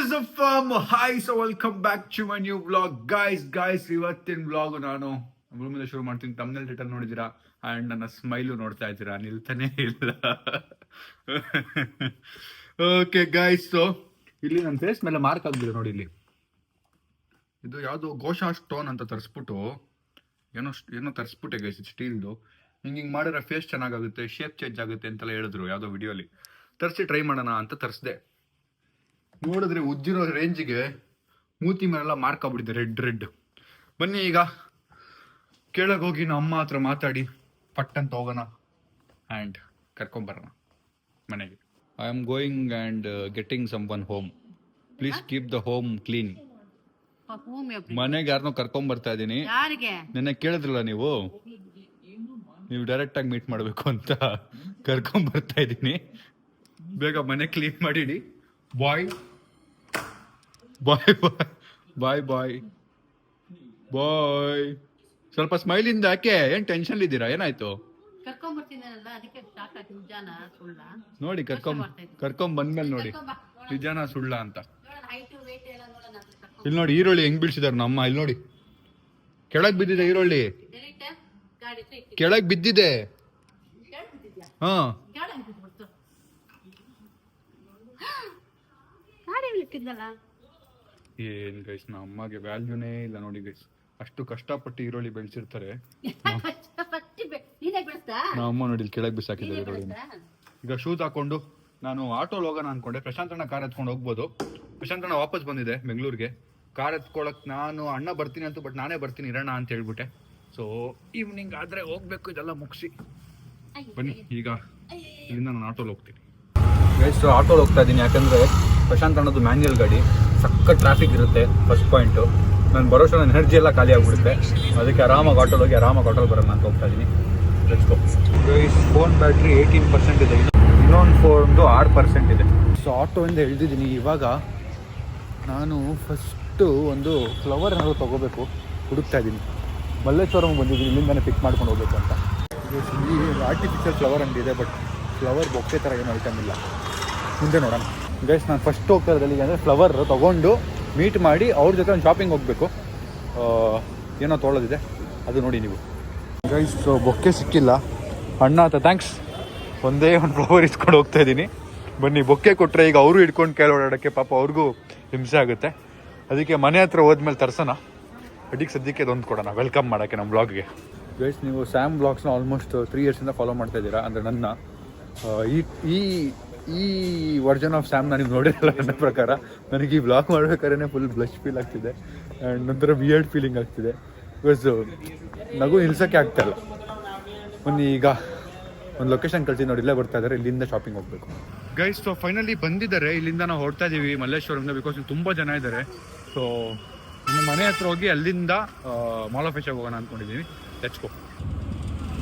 is a firm hi, so welcome back to my new vlog. Guys, ಇವತ್ತಿನ vlog ನಾನು ರೂಮಿಂದ ಶುರು ಮಾಡ್ತೀನಿ. ತಮ್ನೆಲ್ title ನೋಡಿದಿರಾ and ನನ್ನ ಸ್ಮೈಲು ನೋಡ್ತಾ ಇದ್ದೀರಾ, ನಿಲ್ತಾನೆ ಇಲ್ಲ. ಓಕೆ ಗೈಸ್, ಸೊ ಇಲ್ಲಿ ನನ್ನ ಫೇಸ್ ಮೇಲೆ ಮಾರ್ಕ್ ಆಗ್ಬಿದೆ ನೋಡಿ. ಇಲ್ಲಿ ಇದು ಯಾವುದು ಗೋಶಾ ಸ್ಟೋನ್ ಅಂತ ತರಿಸ್ಬಿಟ್ಟು ಏನೋ ತರಿಸ್ಬಿಟ್ಟೆ ಗೈಸ್, ಸ್ಟೀಲ್ದು. ಹಿಂಗೆ ಮಾಡಿದ್ರೆ ಫೇಸ್ ಚೆನ್ನಾಗಾಗುತ್ತೆ, ಶೇಪ್ ಚೇಂಜ್ ಆಗುತ್ತೆ ಅಂತೆಲ್ಲ ಹೇಳಿದ್ರು ಯಾವುದೋ ವಿಡಿಯೋಲಿ. ತರಿಸಿ ಟ್ರೈ ಮಾಡೋಣ ಅಂತ ತರಿಸ್ದೆ. ನೋಡಿದ್ರೆ ಉಜ್ಜಿರೋ ರೇಂಜಿಗೆ ಮೂತಿ ಮೇಲೆಲ್ಲ ಮಾರ್ಕ್ ಆಗ್ಬಿಟ್ಟಿದೆ, ರೆಡ್. ಬನ್ನಿ ಈಗ ಕೆಳಗೆ ಹೋಗಿ ನಮ್ಮ ಅಮ್ಮ ಹತ್ರ ಮಾತಾಡಿ ಪಟ್ಟಂತ ಹೋಗೋಣ ಆ್ಯಂಡ್ ಕರ್ಕೊಂಬರೋಣ ಮನೆಗೆ. I am going and getting someone home. Please keep the home clean. ಮನೆಗೆ ಯಾರನ್ನೋ ಕರ್ಕೊಂಬರ್ತಾ ಇದ್ದೀನಿ. ನೆನ್ನೆ ಕೇಳಿದ್ರಲ್ಲ ನೀವು ಡೈರೆಕ್ಟ್ ಆಗಿ ಮೀಟ್ ಮಾಡಬೇಕು ಅಂತ ಕರ್ಕೊಂಬರ್ತಾ ಇದ್ದೀನಿ. ಬೇಗ ಮನೆ ಕ್ಲೀನ್ ಮಾಡಿಡಿ. ಬಾಯ್. ಸ್ವಲ್ಪ ಸ್ಮೈಲಿಂದ ಯಾಕೆ? ಏನ್ ಟೆನ್ಷನ್ ಇದ್ದೀರಾ? ಏನಾಯ್ತು? ನೋಡಿ ಕರ್ಕೊಂಡ್ ಬಂದ್ಮೇಲೆ ನೋಡಿ ನಿಜಾನ ಸುಳ್ಳ ಅಂತ. ಇಲ್ಲಿ ನೋಡಿ ಈರುಳ್ಳಿ ಹೆಂಗ್ ಬೀಳ್ಸಿದಾರ ನಮ್ಮ. ಇಲ್ಲಿ ನೋಡಿ ಕೆಳಗ್ ಬಿದ್ದಿದೆ ಈರುಳ್ಳಿ, ಕೆಳಗ್ ಬಿದ್ದಿದೆ. ಹಾ ಏನ್ ಗೈಸ್, ನಮ್ಮ ಅಮ್ಮಗೆ ವ್ಯಾಲ್ಯೂನೇ ಇಲ್ಲ ನೋಡಿ ಗೈಸ್. ಅಷ್ಟು ಕಷ್ಟಪಟ್ಟು ಈರುಳ್ಳಿ ಬೆಳೆಸಿರ್ತಾರೆ, ನಮ್ಮ ಅಮ್ಮ ನೋಡಿ ಕೆಳಗೆ ಬಿಸಾಕಿದ್ದಾರೆ ಈರುಳ್ಳಿನ. ಈಗ ಶೂಸ್ ಹಾಕೊಂಡು ನಾನು ಆಟೋಲ್ ಹೋಗೋಣ ಅನ್ಕೊಂಡೆ. ಪ್ರಶಾಂತಣ್ಣ ಕಾರ್ ಎತ್ಕೊಂಡು ಹೋಗ್ಬೋದು. ಪ್ರಶಾಂತಣ್ಣ ವಾಪಸ್ ಬಂದಿದೆ ಬೆಂಗಳೂರಿಗೆ. ಕಾರ್ ಎತ್ಕೊಳಕ್ ನಾನು ಅಣ್ಣ ಬರ್ತೀನಿ ಅಂತ, ಬಟ್ ನಾನೇ ಬರ್ತೀನಿ ಇರೋಣ ಅಂತ ಹೇಳ್ಬಿಟ್ಟೆ. ಸೊ ಈವ್ನಿಂಗ್ ಆದ್ರೆ ಹೋಗ್ಬೇಕು, ಇದೆಲ್ಲ ಮುಗಿಸಿ. ಬನ್ನಿ ಈಗ ಇಲ್ಲಿಂದ ನಾನು ಆಟೋಲ್ ಹೋಗ್ತೀನಿ ಗೈಸ್. ಆಟೋಲ್ ಹೋಗ್ತಾ ಇದ್ದೀನಿ ಯಾಕಂದ್ರೆ ಪ್ರಶಾಂತ್ ಅಣ್ಣದು ಮ್ಯಾನ್ಯಲ್ ಗಾಡಿ, ಸಕ್ಕ ಟ್ರಾಫಿಕ್ ಇರುತ್ತೆ. ಫಸ್ಟ್ ಪಾಯಿಂಟು, ನಾನು ಬರೋಷ್ಟು ನನ್ನ ಎನರ್ಜಿ ಎಲ್ಲ ಖಾಲಿ ಆಗಿಬಿಡುತ್ತೆ. ಅದಕ್ಕೆ ಆರಾಮಾಗಿ ಆಟೋಲ್ ಹೋಗಿ ಆರಾಮಾಗಿ ಆಟೋಲ್ ಬರೋಣ ಅಂತ ಹೋಗ್ತಾ ಇದ್ದೀನಿ. ಫೋನ್ ಬ್ಯಾಟ್ರಿ 18% ಇದೆ, ಇನ್ನೊಂದು ಫೋನ್ದು 6% ಇದೆ. ಸೊ ಆಟೋಯಿಂದ ಇಳಿದಿದ್ದೀನಿ. ಇವಾಗ ನಾನು ಫಸ್ಟು ಒಂದು ಫ್ಲವರ್ ಏನಾದ್ರು ತೊಗೋಬೇಕು ಹುಡುಕ್ತಾ ಇದ್ದೀನಿ. ಮಲ್ಲೇಶ್ವರಂ ಬಂದಿದ್ದೀನಿ, ಇಲ್ಲಿಂದಾನೆ ಪಿಕ್ ಮಾಡ್ಕೊಂಡು ಹೋಗ್ಬೇಕು ಅಂತ. ಈ ಆರ್ಟಿಫಿಷಿಯಲ್ ಫ್ಲವರ್ ಅಂಗಡಿ ಇದೆ, ಬಟ್ ಫ್ಲವರ್ ಬೊಕ್ಕೆ ಥರ ಏನೂ ಐಟಮ್ ಇಲ್ಲ. ಮುಂದೆ ನೋಡೋಣ ಗೈಸ್. ನಾನು ಫಸ್ಟ್ ಹೋಗ್ತಾ ಇರೋದು ಎಲ್ಲಿಗೆ ಅಂದರೆ ಫ್ಲವರ್ ತೊಗೊಂಡು ಮೀಟ್ ಮಾಡಿ ಅವ್ರ ಜೊತೆ ಒಂದು ಶಾಪಿಂಗ್ ಹೋಗಬೇಕು. ಏನೋ ತೊಗೊಳ್ಳೋದಿದೆ, ಅದು ನೋಡಿ ನೀವು ಗೈಸ್. ಬೊಕ್ಕೆ ಸಿಕ್ಕಿಲ್ಲ. ಅಣ್ಣ ಅಂತ ಥ್ಯಾಂಕ್ಸ್, ಒಂದೇ ಒಂದು ಫ್ಲವರ್ ಇಸ್ಕೊಂಡು ಹೋಗ್ತಾ ಇದ್ದೀನಿ. ಬನ್ನಿ, ಬೊಕ್ಕೆ ಕೊಟ್ಟರೆ ಈಗ ಅವರು ಹಿಡ್ಕೊಂಡು ಕೈಲಿ ಓಡಾಡೋಕ್ಕೆ ಪಾಪ ಅವ್ರಿಗೂ ಹಿಂಸೆ ಆಗುತ್ತೆ. ಅದಕ್ಕೆ ಮನೆ ಹತ್ರ ಹೋದ್ಮೇಲೆ ತರ್ಸೋಣ. ಅಡಿಗೆ ಸದ್ಯಕ್ಕೆ ಅದೊಂದು ಕೊಡೋಣ ವೆಲ್ಕಮ್ ಮಾಡೋಕ್ಕೆ ನಮ್ಮ ಬ್ಲಾಗ್ಗೆ. ಗೈಸ್, ನೀವು ಸ್ಯಾಮ್ ಬ್ಲಾಗ್ಸ್ನ ಆಲ್ಮೋಸ್ಟ್ 3 ಇಯರ್ಸಿಂದ ಫಾಲೋ ಮಾಡ್ತಾ ಇದ್ದೀರಾ. ಅಂದರೆ ನನ್ನ ಈ ವರ್ಜನ್ ಆಫ್ ಸ್ಯಾಮ್ನ ನೀವು ನೋಡಿರಲ್ಲ. ನನ್ನ ಪ್ರಕಾರ ನನಗೆ ಈ ಬ್ಲಾಗ್ ಮಾಡ್ಬೇಕಾದ್ರೆ ಫುಲ್ ಬ್ಲಶ್ ಫೀಲ್ ಆಗ್ತಿದೆ ಆ್ಯಂಡ್ ನಂತರ ವಿಯರ್ಡ್ ಫೀಲಿಂಗ್ ಆಗ್ತಿದೆ. ಬಿಕಾಸ್ ನಗು ನಿಲ್ಸೋಕ್ಕೆ ಆಗ್ತಾಯಿಲ್ಲ. ಬನ್ನಿ ಈಗ ಒಂದು ಲೊಕೇಶನ್ ಕಳ್ಸಿ ನೋಡಿ, ಇಲ್ಲೇ ಬರ್ತಾ ಇದ್ದಾರೆ. ಇಲ್ಲಿಂದ ಶಾಪಿಂಗ್ ಹೋಗಬೇಕು ಗೈಸ್. ಸೊ ಫೈನಲಿ ಬಂದಿದ್ದಾರೆ. ಇಲ್ಲಿಂದ ನಾವು ಹೊರಡ್ತಾ ಇದ್ದೀವಿ ಮಲ್ಲೇಶ್ವರಂದ, ಬಿಕಾಸ್ ಇಲ್ಲಿ ತುಂಬ ಜನ ಇದ್ದಾರೆ. ಸೊ ನಮ್ಮ ಮನೆ ಹತ್ರ ಹೋಗಿ ಅಲ್ಲಿಂದ ಮಾಲ್ ಆಫ್ ಏಷ್ಯಾಗೆ ಹೋಗೋಣ ಅಂದ್ಕೊಂಡಿದ್ದೀನಿ. Let's go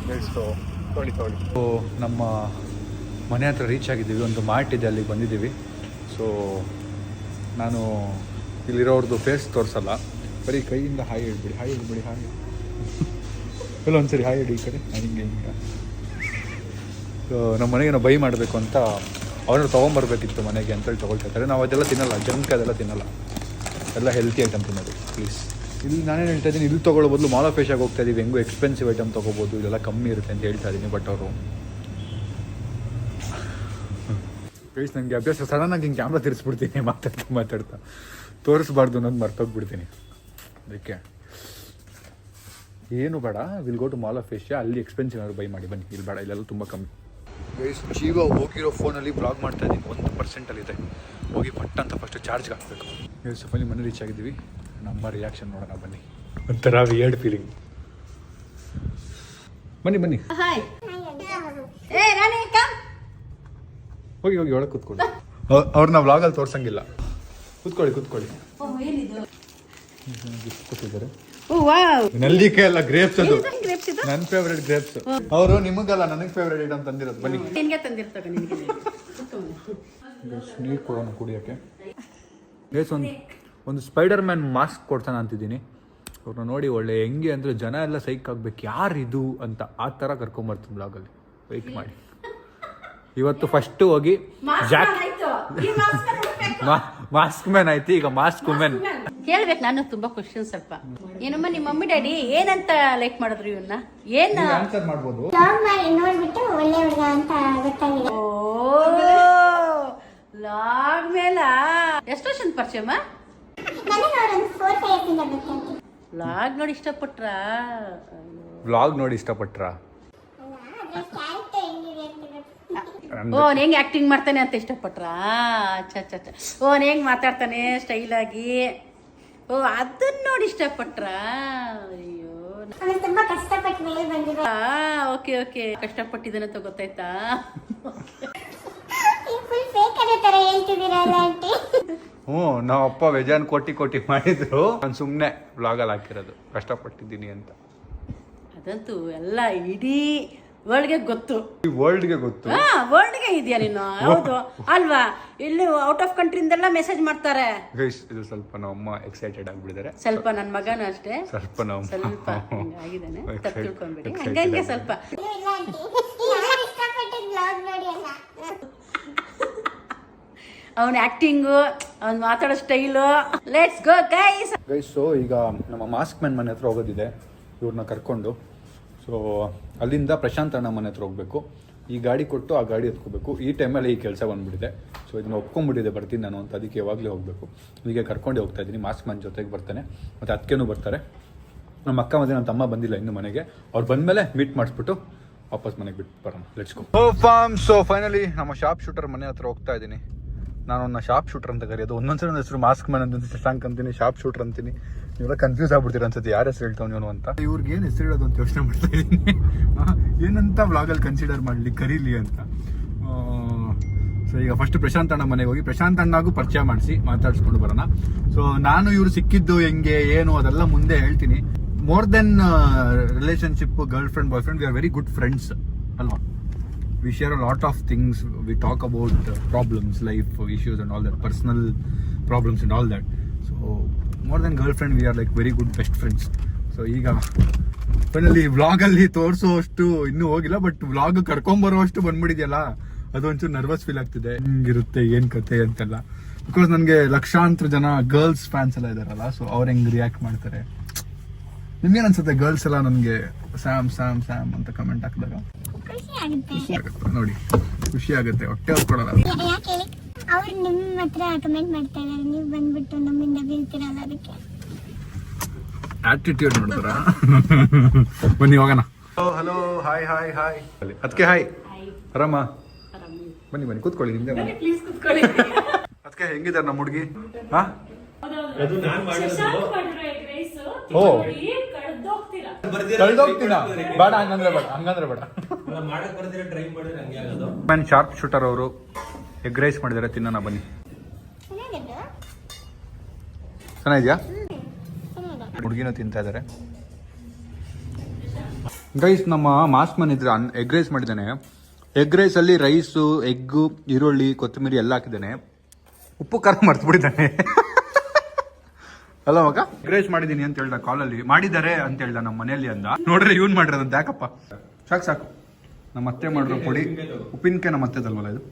guys. ಸೊ ತೊಳಿ ಸೊ ನಮ್ಮ ಮನೆ ಹತ್ರ ರೀಚ್ ಆಗಿದ್ದೀವಿ. ಒಂದು ಮಾರ್ಟ್ ಇದೆ, ಅಲ್ಲಿಗೆ ಬಂದಿದ್ದೀವಿ. ಸೊ ನಾನು ಇಲ್ಲಿರೋರ್ದು ಫೇಸ್ ತೋರಿಸಲ್ಲ, ಬರೀ ಕೈಯಿಂದ ಹಾಯ್ ಹೇಳ್ಬಿಡಿ ಹಾಯ್ ಎಲ್ಲ ಒಂದ್ಸರಿ ಹಾಯ್ ಹೇಳಿ ಈ ಕಡೆ. ಹಿಂಗೆ ನಮ್ಮ ಮನೆಗೆ ನಾವು ಬೈ ಮಾಡಬೇಕು ಅಂತ ಅವ್ರನ್ನ ತೊಗೊಂಬರ್ಬೇಕಿತ್ತು ಮನೆಗೆ ಅಂತೇಳಿ ತೊಗೊಳ್ತಾ ಇರ್ತಾರೆ. ನಾವು ಅದೆಲ್ಲ ತಿನ್ನಲ್ಲ, ಜಂಕ್ ಅದೆಲ್ಲ ತಿನ್ನಲ್ಲ, ಎಲ್ಲ ಹೆಲ್ತಿ ಐಟಮ್ ತಿನ್ನೋದು ಪ್ಲೀಸ್. ಇಲ್ಲಿ ನಾನೇನು ಹೇಳ್ತಾ ಇದ್ದೀನಿ, ಇಲ್ಲಿ ತೊಗೊಳ್ಳೋ ಬದಲು ಮಾಲ್ ಆಫ್ ಏಷ್ಯಾಗೆ ಹೋಗ್ತಾ ಇದ್ದೀವಿ, ಹೆಂಗೂ ಎಕ್ಸ್ಪೆನ್ಸಿವ್ ಐಟಮ್ ತೊಗೋಬೋದು, ಇದೆಲ್ಲ ಕಮ್ಮಿ ಇರುತ್ತೆ ಅಂತ ಹೇಳ್ತಾ ಇದ್ದೀನಿ. ಬಟ್ ಅವರು ಗೈಸ್, ನನಗೆ ಅಭ್ಯಾಸ ಸಡನ್ನಾಗಿ ಹಿಂಗೆ ಕ್ಯಾಮ್ರಾ ತಿರ್ಸ್ಬಿಡ್ತೀನಿ ಮಾತಾಡ್ತಾ ತೋರಿಸ್ಬಾರ್ದು ಅನ್ನೋದು ಮರ್ತೋಗ್ಬಿಡ್ತೀನಿ. ಅದಕ್ಕೆ ಏನು ಬೇಡ, will go to mall of Asia, ಅಲ್ಲಿ ಎಕ್ಸ್ಪೆನ್ಸಿವ್ ಏನಾದ್ರು ಬೈ ಮಾಡಿ ಬನ್ನಿ. ಇಲ್ಲಿ ಬೇಡ, ಇಲ್ಲೆಲ್ಲ ತುಂಬ ಕಮ್ಮಿ. ಗೈಸ್, ಜೀವ ಹೋಗಿರೋ ಫೋನಲ್ಲಿ ಬ್ಲಾಗ್ ಮಾಡ್ತಾ ಇದ್ದೀನಿ. 1%ಇದೆ. ಹೋಗಿ ಪಟ್ಟ ಅಂತ ಫಸ್ಟ್ ಚಾರ್ಜ್ಗೆ ಹಾಕಬೇಕು. ಗೈಸ್, ಫೈನಲಿ ಮನೆ ರೀಚ್ ಆಗಿದ್ದೀವಿ. ನಮ್ಮ ರಿಯಾಕ್ಷನ್ ನೋಡೋಣ ಬನ್ನಿ. ಒಂಥರ ವಿಯರ್ಡ್ ಫೀಲಿಂಗ್. ಬನ್ನಿ ಹೋಗಿ ಒಳಗೆ ಕೂತ್ಕೊಳ್ಳಿ. ಅವ್ರನ್ನ ವ್ಲಾಗಲ್ಲಿ ತೋರ್ಸಂಗಿಲ್ಲ. ಕೂತ್ಕೊಳ್ಳಿ ಕೂತಿದ್ದಾರೆ. ನೆಲ್ಲಿಕಾಯಿ ಎಲ್ಲ ಗ್ರೇಪ್ಸ್, ಅದು ನನ್ನ ಫೇವ್ರೆಟ್ ಗ್ರೇಪ್ಸ್. ಅವರು ನಿಮಗಲ್ಲ, ನನಗೆ ಫೇವ್ರೆಟ್ ಐಟಮ್ ತಂದಿರೋದು. ಬನ್ನಿ ನೀರು ಕೊಡೋಣ ಕುಡಿಯೋಕ್ಕೆ. ಗೈಸ್, ಒಂದು ಸ್ಪೈಡರ್ ಮ್ಯಾನ್ ಮಾಸ್ಕ್ ಕೊಡ್ತಾನೆ ಅಂತಿದ್ದೀನಿ. ಅವ್ರನ್ನ ನೋಡಿ ಒಳ್ಳೆ ಹೆಂಗೆ ಅಂದರೆ ಜನ ಎಲ್ಲ ಸೈಕ್ ಆಗ್ಬೇಕು, ಯಾರಿದು ಅಂತ ಆ ಥರ ಕರ್ಕೊಂಬರ್ತೀನಿ ಬ್ಲಾಗಲ್ಲಿ. ವೆಯ್ಟ್ ಮಾಡಿ. ಇವತ್ತು ಫಸ್ಟ್ ಹೋಗಿ ಮಾಸ್ಕ್ ಮ್ಯಾನ್ ಆಯ್ತು, ಈಗ ಮಾಸ್ಕ್ ವುಮೆನ್. ಕೇಳ್ಬೇಕು ನಾನು ತುಂಬಾ ಕ್ವಶನ್ ಸ್ವಲ್ಪ. ಏನಮ್ಮ ನಿಮ್ಮ ಮಮ್ಮಿ ಡ್ಯಾಡಿ ಏನಂತ ಲೈಕ್ ಮಾಡಿದ್ರು ಇವನ್ನ? ಏನ್ ಆನ್ಸರ್ ಮಾಡ್ಬೋದು. ನೋಡ್ಬಿಟ್ಟು ಒಳ್ಳೆ ಹುಡುಗ ಅಂತ ಗೊತ್ತಾಗಿದೆ. ಓ ಲಾಗ್ ಮೇಲ ಎಷ್ಟು ವರ್ಷದ ಪರಿಚಯಮ್ಮ? ನನಗೆ ಅವರೊಂದು 4-5 years ಇಂದ ಗೊತ್ತಾಯ್ತು. ಲಾಗ್ ನೋಡಿ ಇಷ್ಟಪಟ್ರ? ವ್ಲಾಗ್ ನೋಡಿ ಇಷ್ಟಪಟ್ರ? ಅದ್ರ ಕ್ಯಾರೆಕ್ಟರ್ ಹೆಂಗಿದೆ ಅಂತ ಗೊತ್ತು. ಓ ಹೆಂಗ್ ಆಕ್ಟಿಂಗ್ ಮಾಡ್ತಾನೆ ಅಂತ ಇಷ್ಟಪಟ್ರ? ಅಚ್ಚ ಅಚ್ಚ ಅಚ್ಚ. ಓ ಹೆಂಗ್ ಮಾತಾಡ್ತಾನೆ ಸ್ಟೈಲ್ ಆಗಿ, ಓ ಅದನ್ನ ನೋಡಿ ಇಷ್ಟಪಟ್ರ? ಅಯ್ಯೋ ಅವನು ತುಂಬಾ ಕಷ್ಟಪಟ್ಟು ಮೇಲೆ ಬಂದಿರೋ. ಓಕೆ ಓಕೆ, ಕಷ್ಟಪಟ್ಟಿದ್ದಾನಂತ ಗೊತ್ತಾಯ್ತಾ? ಫುಲ್ ಫೇಕ್ ಅನ್ನೋ ತರ ಹೇಳ್ತಿದ್ದೀರಲ್ಲ ಆಂಟಿ. ನಮ್ಮ ಅಪ್ಪ ಬೇಜಾನ್ ಕೋಟಿ ಮಾಡಿದ್ರು, ನಾನು ಸುಮ್ಮನೆ ವ್ಲಾಗಲ್ಲಿ ಹಾಕಿರೋದು ಕಷ್ಟಪಟ್ಟಿದ್ದೀನಿ ಅಂತ. ಅದಂತೂ ಎಲ್ಲ ಇಡೀ ವರ್ಲ್ಡ್ಗೆ ಗೊತ್ತು. ಈ ವರ್ಲ್ಡ್ಗೆ ಗೊತ್ತು. ವರ್ಲ್ಡ್ಗೆ ಇದೆಯಾ ನೀನು? ಹೌದು ಅಲ್ವಾ? ಇಲ್ಲಿ ಔಟ್ ಆಫ್ ಕಂಟ್ರಿಯಿಂದೆಲ್ಲ ಮೆಸೇಜ್ ಮಾಡ್ತಾರೆ. ಗೈಸ್ ಇದು ಸ್ವಲ್ಪ ನಮ್ಮ ಅಮ್ಮ ಎಕ್ಸೈಟೆಡ್ ಆಗ್ಬಿಟ್ಟಿದ್ದಾರೆ. ಸ್ವಲ್ಪ ನನ್ನ ಮಗನೂ ಅಷ್ಟೇ ಸ್ವಲ್ಪ ನಮ್ಮ ಸ್ವಲ್ಪ ಆಗಿದ್ದಾನೆ, ತಪ್ಪು ತಿಳ್ಕೊಂಡ್ಬಿಡಿ. ಹಂಗಂಗೆ ಸ್ವಲ್ಪ ಇಲ್ಲ ಆಂಟಿ, ಯಾರು ಇಷ್ಟಪಟ್ಟಿದ್ದು ಬ್ಲಾಗ್ ನೋಡಿ ಅಲ್ಲ. ಅವನ ಆಕ್ಟಿಂಗು, ಅವ್ನು ಮಾತಾಡೋ style. Let's go guys. So ಈಗ ನಮ್ಮ ಮಾಸ್ಕ್ ಮ್ಯಾನ್ ಮನೆ ಹತ್ರ ಹೋಗೋದಿದೆ ಇವ್ರನ್ನ ಕರ್ಕೊಂಡು. ಸೊ ಅಲ್ಲಿಂದ ಪ್ರಶಾಂತ್ ಅಣ್ಣ ಮನೆ ಹತ್ರ ಹೋಗಬೇಕು. ಈ ಗಾಡಿ ಕೊಟ್ಟು ಆ ಗಾಡಿ ಎತ್ಕೋಬೇಕು. ಈ ಟೈಮಲ್ಲಿ ಈ ಕೆಲಸ ಬಂದ್ಬಿಟ್ಟಿದೆ. ಸೊ ಇದನ್ನ ಒಪ್ಕೊಂಡ್ಬಿಟ್ಟಿದೆ, ಬರ್ತೀನಿ ನಾನು ಅಂತ. ಅದಕ್ಕೆ ಯಾವಾಗಲೇ ಹೋಗಬೇಕು. ಹೀಗೆ ಕರ್ಕೊಂಡೇ ಹೋಗ್ತಾ ಇದ್ದೀನಿ. ಮಾಸ್ಕ್ ಮ್ಯಾನ್ ಜೊತೆಗೆ ಬರ್ತಾನೆ, ಮತ್ತು ಅದಕ್ಕೇನು ಬರ್ತಾರೆ. ನಮ್ಮ ಅಕ್ಕ ಮತ್ತು ನನ್ನ ತಮ್ಮ ಬಂದಿಲ್ಲ ಇನ್ನು ಮನೆಗೆ. ಅವ್ರು ಬಂದಮೇಲೆ ಮೀಟ್ ಮಾಡಿಸ್ಬಿಟ್ಟು ವಾಪಸ್ ಮನೆಗೆ ಬಿಟ್ಟು ಬರೋಣ. Let's go. ಸೊ ಫೈನಲಿ ನಮ್ಮ ಶಾಪ್ ಶೂಟರ್ ಮನೆ ಹತ್ರ ಹೋಗ್ತಾ ಇದ್ದೀನಿ. ನಾನು ಅವ್ನ ಶಾಪ್ ಶೂಟರ್ ಅಂತ ಕರೆಯೋದು. ಒಂದೊಂದ್ಸರಿ ನನ್ನ ಹೆಸರು ಮಾಸ್ಕ್ ಮ್ಯಾನ್ ಅಂತ, ಶಶಾಂಕ್ ಅಂತೀನಿ, ಶಾಪ್ ಶೂಟರ್ ಅಂತೀನಿ. ನೀವೆಲ್ಲ ಕನ್ಫ್ಯೂಸ್ ಆಗ್ಬಿಡ್ತೀರ ಅನ್ಸುತ್ತೆ, ಯಾರ ಹೆಸರು ಹೇಳ್ತಾವ್ ನೀವು ಅಂತ. ಇವ್ರಿಗೆ ಏನು ಹೆಸರು ಹೇಳೋದು ಅಂತ ಯೋಚನೆ ಮಾಡ್ತಾ ಇದ್ದೀನಿ. ಏನಂತ ವ್ಲಾಗಲ್ಲಿ ಕನ್ಸಿಡರ್ ಮಾಡಲಿ, ಕರೀಲಿ ಅಂತ. ಸೊ ಈಗ ಫಸ್ಟ್ ಪ್ರಶಾಂತ್ ಅಣ್ಣ ಮನೆಗೆ ಹೋಗಿ ಪ್ರಶಾಂತ್ ಅಣ್ಣಗೂ ಪರಿಚಯ ಮಾಡಿಸಿ ಮಾತಾಡ್ಸ್ಕೊಂಡು ಬರೋಣ. ಸೊ ನಾನು ಇವ್ರು ಸಿಕ್ಕಿದ್ದು ಹೆಂಗೆ ಏನು ಅದೆಲ್ಲ ಮುಂದೆ ಹೇಳ್ತೀನಿ. More than relationship, girlfriend, boyfriend, we are very good friends ಅಲ್ವಾ. We share a lot of things. We talk about problems, life issues and all that, personal problems and all that. So more than girlfriend, we are like very good best friends. So ಈಗ finally ವ್ಲಾಗಲ್ಲಿ ತೋರಿಸೋಷ್ಟು ಇನ್ನೂ ಹೋಗಿಲ್ಲ, but vlog ಕರ್ಕೊಂಬರೋಷ್ಟು ಬಂದ್ಬಿಟ್ಟಿದೆಯಲ್ಲ, ಅದೊಂಚೂರು nervous feel ಆಗ್ತಿದೆ. ಹಿಂಗಿರುತ್ತೆ ಏನು ಕತೆ ಅಂತೆಲ್ಲ. Because ನನಗೆ ಲಕ್ಷಾಂತರ ಜನ ಗರ್ಲ್ಸ್ ಫ್ಯಾನ್ಸ್ ಎಲ್ಲ ಇದಾರಲ್ಲ, ಸೊ ಅವ್ರು ಹೆಂಗೆ ರಿಯಾಕ್ಟ್ ಮಾಡ್ತಾರೆ. ನಿಮ್ಗೇನು ಅನ್ಸುತ್ತೆ ಗರ್ಲ್ಸ್ ಎಲ್ಲ ನನಗೆ ಸ್ಯಾಮ್ ಸ್ಯಾಮ್ ಸ್ಯಾಮ್ ಅಂತ ಕಮೆಂಟ್ ಹಾಕಿದಾಗ? ಖುಷಿ ಆಗುತ್ತೆ ನೋಡಿ, ಖುಷಿ ಆಗುತ್ತೆ, ಹೊಟ್ಟೆ ಹೊತ್ಕೊಡಲ್ಲ. ಯಾಕೆ ಹೇಳಿ, ಅವ್ರು ನಿಮ್ಮ ಹತ್ರ ಕಮೆಂಟ್ ಮಾಡ್ತಾ ಇದ್ದಾರೆ, ನೀವು ಬಂದ್ಬಿಟ್ಟು ನಮ್ಮಿಂದ ಬೀಳ್ತಿರಲ್ಲ, ಅದಕ್ಕೆ ಆಟಿಟ್ಯೂಡ್ ನೋಡ್ತಾರ. ಬನ್ನಿ ಹೋಗೋಣ. Hello, hi hi hi. ಅದಕ್ಕೆ ಹಾಯ್, ಆರಾಮ? ಬನ್ನಿ ಬನ್ನಿ ಕೂತ್ಕೊಳ್ಳಿ, ನಿಮ್ದೆ ಬನ್ನಿ. ಅದಕ್ಕೆ ಹೆಂಗಿದ್ದಾರೆ ನಮ್ಮ ಹುಡುಗಿ? ಹಾ ಓ ಕಳ್ದೋಗ್ತೀನಾ? ಬೇಡ ಹಂಗಂದ್ರೆ ಬೇಡ, ಹಂಗಂದ್ರೆ ಬೇಡ. ಮ್ಯಾನ್ ಶಾರ್ಪ್ ಶೂಟರ್ ಅವರು ಎಗ್ ರೈಸ್ ಮಾಡಿದ್ದಾರೆ, ತಿನ್ನೋಣ ಬನ್ನಿ. ಚೆನ್ನಾಗಿದ್ಯಾ? ಹುಡುಗಿನೂ ತಿಂತಾ ಇದ್ದಾರೆ. ಗೈಸ್ ನಮ್ಮ ಮಾಸ್ಕ್ ಮ್ಯಾನ್ ಇದ್ರೆ ಎಗ್ ರೈಸ್ ಮಾಡಿದ್ದಾನೆ. ಎಗ್ ರೈಸಲ್ಲಿ ರೈಸು, ಎಗ್ಗು, ಈರುಳ್ಳಿ, ಕೊತ್ತಂಬರಿ ಎಲ್ಲ ಹಾಕಿದ್ದಾನೆ. ಉಪ್ಪು ಖಾರ ಮರ್ತ್ಬಿಟ್ಟಿದ್ದಾನೆ. ಅಲ್ಲ ಮಗ, ಎಗ್ ರೈಸ್ ಮಾಡಿದ್ದೀನಿ ಅಂತ ಹೇಳ್ದ ಕಾಲಲ್ಲಿ. ಮಾಡಿದ್ದಾರೆ ಅಂತ ಹೇಳ್ದ ನಮ್ಮ ಮನೆಯಲ್ಲಿ ಅಂದ. ನೋಡ್ರಿ ಇವ್ನು ಮಾಡಿರೋದಂತ. ಯಾಕಪ್ಪ? ಸಾಕು ಸಾಕು. ನಮ್ಮ ಅತ್ತೆ ಮಾಡಿರೋ ಪುಡಿ, ಉಪ್ಪಿನಕಾಯಿ ನಮ್ಮ ಅತ್ತೆದಲ್ವಲ್ಲ ಇದು.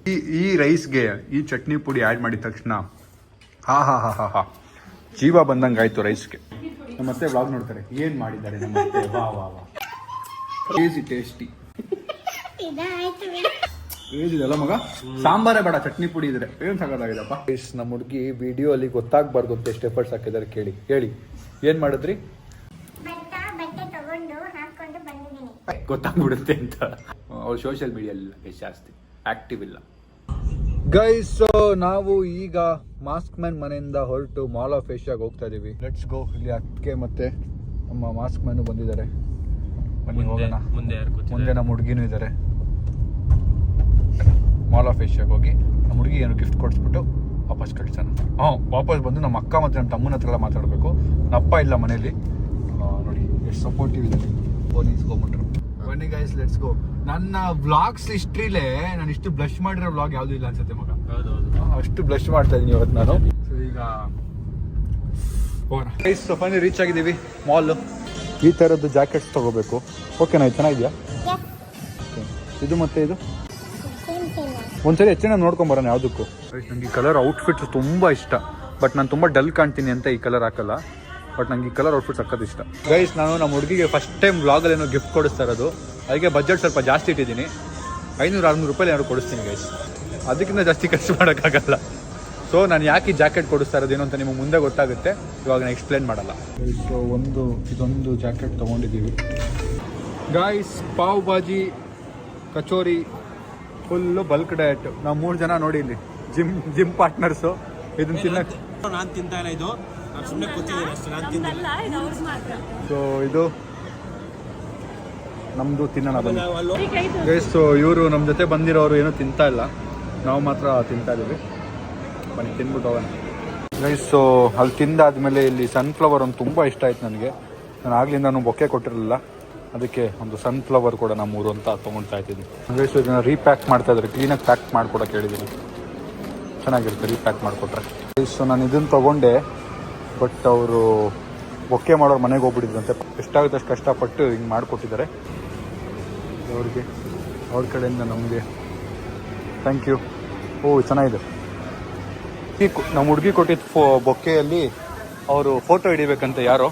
ಈ ರೈಸ್ಗೆ ಈ ಚಟ್ನಿ ಪುಡಿ ಆ್ಯಡ್ ಮಾಡಿದ ತಕ್ಷಣ ಹಾ ಹಾ ಹಾ ಹಾ ಹಾ ಜೀವ ಬಂದಂಗೆ ಆಯ್ತು ರೈಸ್ಗೆ. ನಮ್ಮ ಅತ್ತೆ ವ್ಲಾಗ್ ನೋಡ್ತಾರೆ, ಏನ್ ಮಾಡಿದ್ದಾರೆ ನಮ್ಮ ಅತ್ತೆ, ವಾ ವಾ ವಾ, ಟೇಸ್ಟಿ. ಇದೆಲ್ಲ ಮಗ ಸಾಂಬಾರೇ ಬೇಡ, ಚಟ್ನಿ ಪುಡಿ ಇದ್ರೆ ಏನ್ ಸಾಕಾಗಿದಪ್ಪ. ನಮ್ಮ ಹುಡುಗಿ ವಿಡಿಯೋ ಅಲ್ಲಿ ಗೊತ್ತಾಗ್ಬಾರ್ದು ಅಂತ ಎಷ್ಟು ಎಫರ್ಟ್ಸ್ ಹಾಕಿದ್ದಾರೆ ಕೇಳಿ. ಹೇಳಿ ಏನ್ ಮಾಡಿದ್ರಿ? ಗೊತ್ತಾಗ್ಬಿಡುತ್ತೆ ಅಂತ. ಅವ್ರು ಸೋಷಿಯಲ್ ಮೀಡಿಯಲ್ಲಿ ಎಷ್ಟು ಜಾಸ್ತಿ ಆಕ್ಟಿವ್ ಇಲ್ಲ. ಗೈಸ್, ಸೊ ನಾವು ಈಗ ಮಾಸ್ಕ್ ಮ್ಯಾನ್ ಮನೆಯಿಂದ ಹೊರಟು ಮಾಲ್ ಆಫ್ ಏಷ್ಯಾಗೆ ಹೋಗ್ತಾ ಇದೀವಿ. Let's go. ಇಲ್ಲಿ ಅಕ್ಕೆ ಮತ್ತೆ ನಮ್ಮ ಮಾಸ್ಕ್ ಮ್ಯಾನು ಬಂದಿದ್ದಾರೆ. ಬನ್ನಿ ಹೋಗೋಣ. ಮುಂದೆ ನಮ್ಮ ಹುಡುಗಿನೂ ಇದ್ದಾರೆ. ಮಾಲ್ ಆಫ್ ಏಷ್ಯಾಗೆ ಹೋಗಿ ನಮ್ಮ ಹುಡುಗಿ ಏನು ಗಿಫ್ಟ್ ಕೊಡಿಸ್ಬಿಟ್ಟು ವಾಪಸ್ ಕಳ್ಸೋಣ. ವಾಪಸ್ ಬಂದು ನಮ್ಮ ಅಕ್ಕ ಮತ್ತು ನಮ್ಮ ತಮ್ಮನ ಹತ್ರ ಎಲ್ಲ ಮಾತಾಡಬೇಕು. ನಮ್ಮ ಅಪ್ಪ ಇಲ್ಲ ಮನೇಲಿ. ನೋಡಿ ಎಷ್ಟು ಸಪೋರ್ಟಿವ್ ಇದೆ. ಫೋನ್ ಇಸ್ಕೊಂಬಿಟ್ರು. ಬನ್ನಿ ಗೈಸ್, ಲೆಟ್ಸ್ ಗೋ. ನನ್ನ ವ್ಲಾಗ್ಸ್ ಹಿಸ್ಟ್ರಿಲೇ ನಾನು ಇಷ್ಟು ಬ್ಲಶ್ ಮಾಡಿರೋ ವ್ಲಾಗ್ ಯಾವುದೂ ಇಲ್ಲ ಅನ್ಸುತ್ತೆ ಮಗ. ಅಷ್ಟು ಬ್ಲಶ್ ಮಾಡ್ತಾ ಇದ್ದೀನಿ ಇವತ್ತು ನಾನು. ಸೊ ಈಗ ಹೋಗೋಣ ಗೈಸ್. ಫೈನಲಿ ರೀಚ್ ಆಗಿದ್ದೀವಿ ಮಾಲ್. ಈ ಥರದ್ದು ಜಾಕೆಟ್ಸ್ ತಗೋಬೇಕು. ಓಕೆನಾ? ಇದು ಚೆನ್ನಾಗಿದೆಯಾ? ಇದು ಮತ್ತೆ ಇದು ಒಂದ್ಸರಿ ಹೆಚ್ಚಿನ ನೋಡ್ಕೊಂಬರೋಣ ಯಾವುದಕ್ಕೂ. ನನಗೆ ಈ ಕಲರ್ ಔಟ್ಫಿಟ್ಸ್ ತುಂಬ ಇಷ್ಟ. ಬಟ್ ನಾನು ತುಂಬ ಡಲ್ ಕಾಣ್ತೀನಿ ಅಂತ ಈ ಕಲರ್ ಹಾಕಲ್ಲ. ಬಟ್ ನಂಗೆ ಈ ಕಲರ್ ಔಟ್ಫಿಟ್ ಸಕ್ಕತ್ ಇಷ್ಟ. ಗೈಸ್, ನಾನು ನಮ್ಮ ಹುಡುಗಿಗೆ ಫಸ್ಟ್ ಟೈಮ್ ವ್ಲಾಗಲ್ಲಿ ಏನೋ ಗಿಫ್ಟ್ ಕೊಡಿಸ್ತಾ ಇರೋದು. ಅದಕ್ಕೆ ಬಜೆಟ್ ಸ್ವಲ್ಪ ಜಾಸ್ತಿ ಇಟ್ಟಿದ್ದೀನಿ. 500-600 ರೂಪಾಯಿ ಏನಾದ್ರು ಕೊಡಿಸ್ತೀನಿ ಗೈಸ್. ಅದಕ್ಕಿಂತ ಜಾಸ್ತಿ ಖರ್ಚು ಮಾಡೋಕ್ಕಾಗಲ್ಲ. ಸೊ ನಾನು ಯಾಕೆ ಈ ಜಾಕೆಟ್ ಕೊಡಿಸ್ತಾ ಇರೋದೇನು ಅಂತ ನಿಮಗೆ ಮುಂದೆ ಗೊತ್ತಾಗುತ್ತೆ. ಇವಾಗ ನಾನು ಎಕ್ಸ್ಪ್ಲೇನ್ ಮಾಡಲ್ಲ. ಸೊ ಇದೊಂದು ಜಾಕೆಟ್ ತೊಗೊಂಡಿದ್ದೀವಿ guys. Pav bhaji, kachori, full bulk diet. ನಾವು 3 ಜನ ನೋಡಿ ಇಲ್ಲಿ ಜಿಮ್ ಪಾರ್ಟ್ನರ್ಸು. ಇದನ್ನ ತಿನ್ನಕ್ಕೆ ನಾನು ತಿಂತಾ ಇಲ್ಲ, ಇದು ನಾನು ಸುಮ್ಮನೆ ಕೂತಿದ್ದೀನಿ ಅಷ್ಟೇ, ನಾನು ತಿಂತಿಲ್ಲ. ಸೊ ಇದು ನಮ್ಮದು ತಿನ್ನೋಣ ಬನ್ನಿ ಗೈಸ್. ಸೊ ಇವರು ನಮ್ಮ ಜೊತೆ ಬಂದಿರೋರು ಏನೂ ತಿಂತಾ ಇಲ್ಲ, ನಾವು ಮಾತ್ರ ತಿಂತಾ ಇದ್ದೀವಿ. ಬನ್ನಿ ತಿನ್ಬಿಟ್ಟು ಹೋಗೋಣ ಗೈಸ್. ಸೊ ಅಲ್ಲಿ ತಿಂದಾದ್ಮೇಲೆ ಇಲ್ಲಿ ಸನ್ಫ್ಲವರ್ ಒಂದು ತುಂಬ ಇಷ್ಟ ಆಯ್ತು ನನಗೆ. ನಾನು ಆಗ್ಲಿಂದ ನಾನು ಬೊಕ್ಕೆ ಕೊಟ್ಟಿರಲಿಲ್ಲ, ಅದಕ್ಕೆ ಒಂದು ಸನ್ಫ್ಲವರ್ ಕೂಡ ನಮ್ಮೂರು ಅಂತ ತೊಗೊಳ್ತಾ ಇದ್ದೀನಿ ಗೈಸ್. ಸೊ ಇದನ್ನು ರೀಪ್ಯಾಕ್ ಮಾಡ್ತಾ ಇದ್ದಾರೆ, ಕ್ಲೀನಾಗಿ ಪ್ಯಾಕ್ ಮಾಡ್ಕೊಡೋಕೆ ಹೇಳಿದ್ದೀನಿ. ಚೆನ್ನಾಗಿರುತ್ತೆ ರೀಪ್ಯಾಕ್ ಮಾಡಿಕೊಟ್ರೆ. ಸೊ ನಾನು ಇದನ್ನು ತೊಗೊಂಡೆ, ಬಟ್ ಅವರು ಬೊಕ್ಕೆ ಮಾಡೋರು ಮನೆಗೆ ಹೋಗ್ಬಿಟ್ಟಿದ್ರಂತೆ. ಎಷ್ಟಾಗುತ್ತೆ ಅಷ್ಟು ಕಷ್ಟಪಟ್ಟು ಹಿಂಗೆ ಮಾಡಿಕೊಟ್ಟಿದ್ದಾರೆ ಅವ್ರಿಗೆ. ಅವ್ರ ಕಡೆಯಿಂದ ನಮಗೆ ಥ್ಯಾಂಕ್ ಯು. ಓ ಚೆನ್ನಾಗಿದೆ. ನಮ್ಮ ಹುಡುಗಿ ಕೊಟ್ಟಿದ್ದು ಬೊಕ್ಕೆಯಲ್ಲಿ ಅವರು ಫೋಟೋ ಹಿಡಿಬೇಕಂತೆ ಯಾರೋ,